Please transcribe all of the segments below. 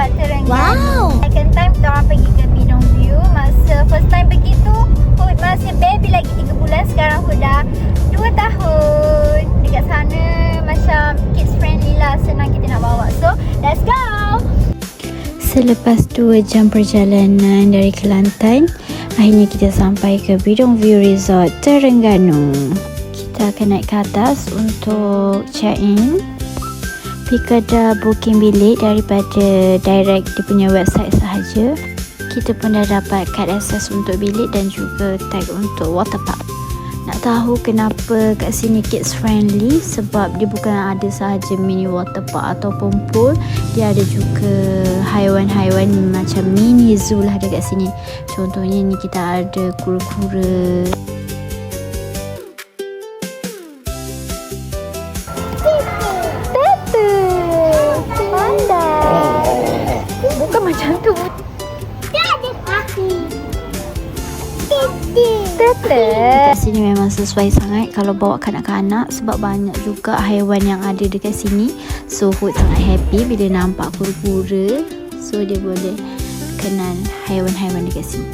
Resort Terengganu. Wow. Second time kita orang pergi ke Bidong View. Masa first time pergi tu Hood masih baby lagi 3 bulan. Sekarang Hood dah 2 tahun. Dekat sana macam kids friendly lah. Senang kita nak bawa. So let's go. Selepas 2 jam perjalanan dari Kelantan, akhirnya kita sampai ke Bidong View Resort Terengganu. Kita akan naik ke atas untuk check-in. Pika dah booking bilik daripada direct dia punya website sahaja. Kita pun dah dapat kad akses untuk bilik dan juga tag untuk waterpark. Nak tahu kenapa kat sini kids friendly? Sebab dia bukan ada sahaja mini waterpark ataupun pool, dia ada juga haiwan-haiwan macam mini zoo lah dekat sini. Contohnya ni kita ada kura-kura. Tete. Pandai. Bukan macam tu. Dekat sini memang sesuai sangat kalau bawa kanak-kanak sebab banyak juga haiwan yang ada dekat sini. So Hood sangat happy bila nampak kura-kura. So dia boleh kenal haiwan-haiwan dekat sini.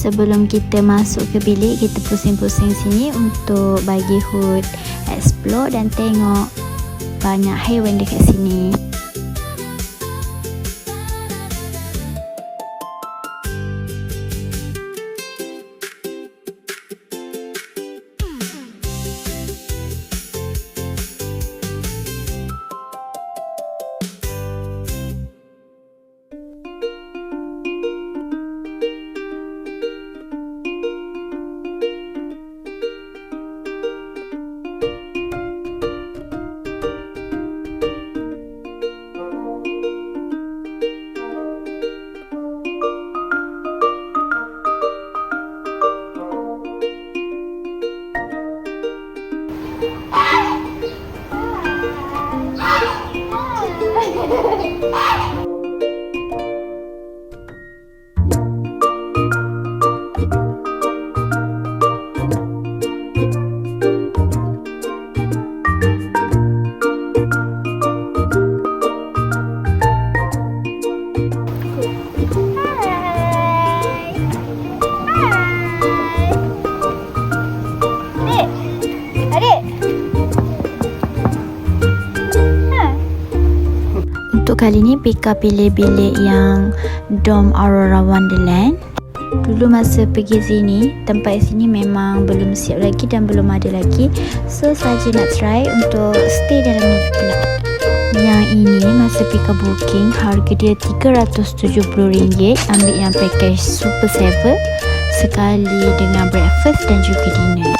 Sebelum kita masuk ke bilik, kita pusing-pusing sini untuk bagi Hood explore dan tengok banyak haiwan dekat sini. Untuk kali ni Pika pilih bilik yang Dome Aurora Wonderland. Dulu masa pergi sini, tempat sini memang belum siap lagi dan belum ada lagi. So saja nak try untuk stay dalam ni pula. Yang ini masa Pika booking, harga dia RM370. Ambil yang package Super Saver sekali dengan breakfast dan juga dinner.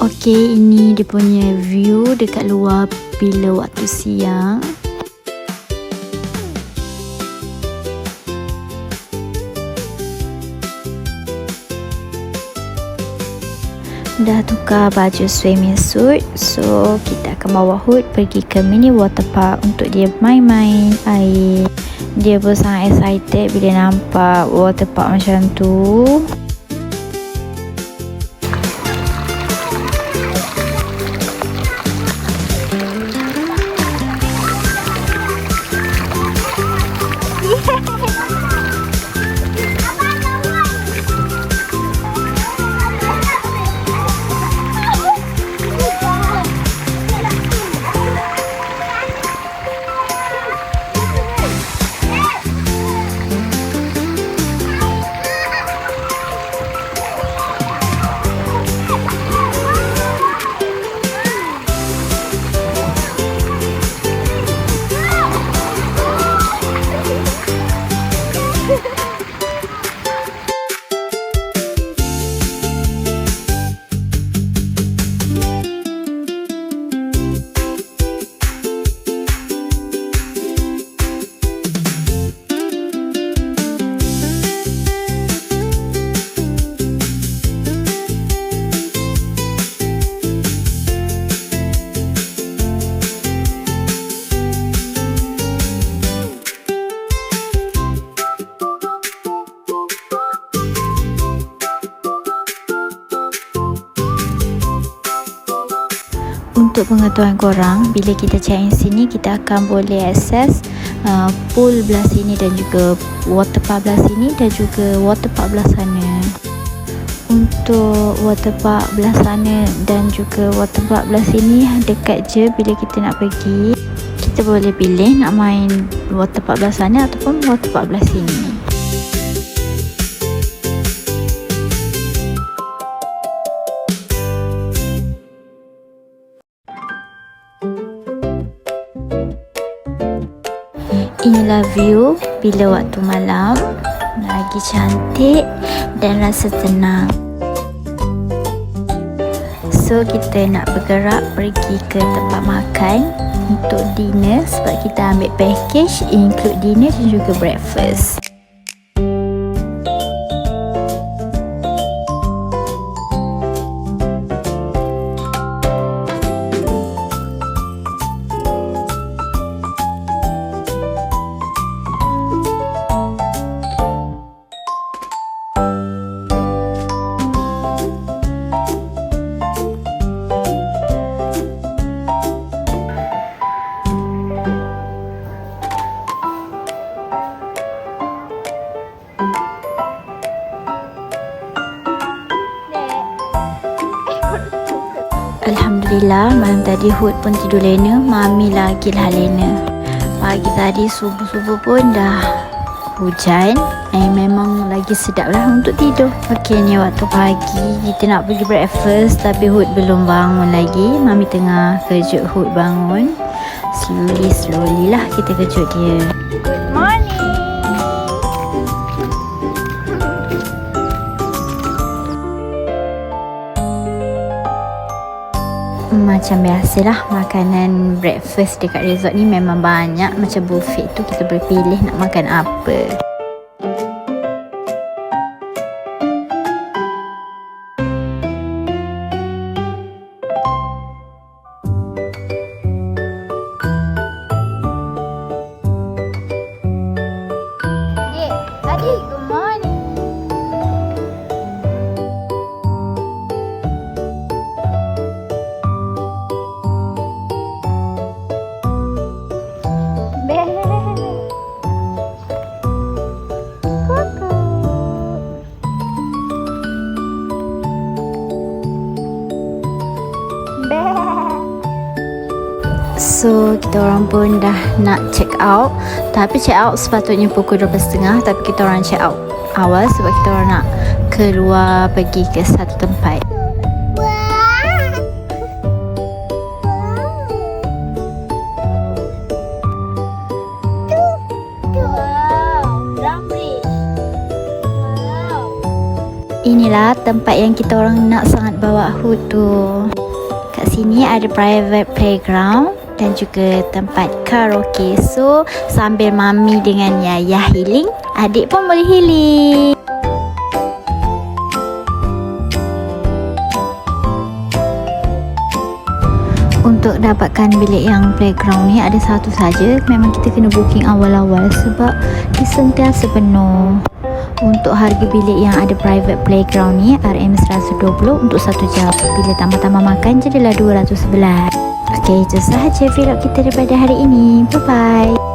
Okey, ini dia punya view dekat luar bila waktu siang. Dah tukar baju swimming suit. So kita akan bawa Hood pergi ke mini waterpark untuk dia main-main air. Dia pun sangat excited bila nampak waterpark macam tu. Untuk pengetahuan korang, bila kita check in sini, kita akan boleh akses pool belah sini dan juga waterpark belah sini dan juga waterpark belah sana. Untuk waterpark belah sana dan juga waterpark belah sini dekat je. Bila kita nak pergi, kita boleh pilih nak main waterpark belah sana ataupun waterpark belah sini. Inilah view bila waktu malam, lagi cantik dan rasa tenang. So kita nak bergerak pergi ke tempat makan untuk dinner sebab kita ambil package include dinner dan juga breakfast. Alhamdulillah, malam tadi Hood pun tidur lena, Mami lagi lah lena. Pagi tadi subuh-subuh pun dah hujan, memang lagi sedap lah untuk tidur. Ok, ni waktu pagi kita nak pergi breakfast tapi Hood belum bangun lagi. Mami tengah kejut Hood bangun. Slowly lah kita kejut dia. Good morning. Macam biasalah, makanan breakfast dekat resort ni memang banyak. Macam buffet tu kita boleh pilih nak makan apa. Adik, good morning. So kita orang pun dah nak check out. Tapi check out sepatutnya pukul 12.30, tapi kita orang check out awal sebab kita orang nak keluar pergi ke satu tempat. Inilah tempat yang kita orang nak sangat bawa Hood tu. Kat sini ada private playground dan juga tempat karaoke. So sambil Mami dengan Yaya healing, adik pun boleh healing. Untuk dapatkan bilik yang playground ni ada satu saja. Memang kita kena booking awal-awal sebab dia sentiasa penuh. Untuk harga bilik yang ada private playground ni RM120 untuk 1 jam. Bila tambah-tambah makan jadilah 211. Okey, itu sahaja vlog kita daripada hari ini. Bye bye.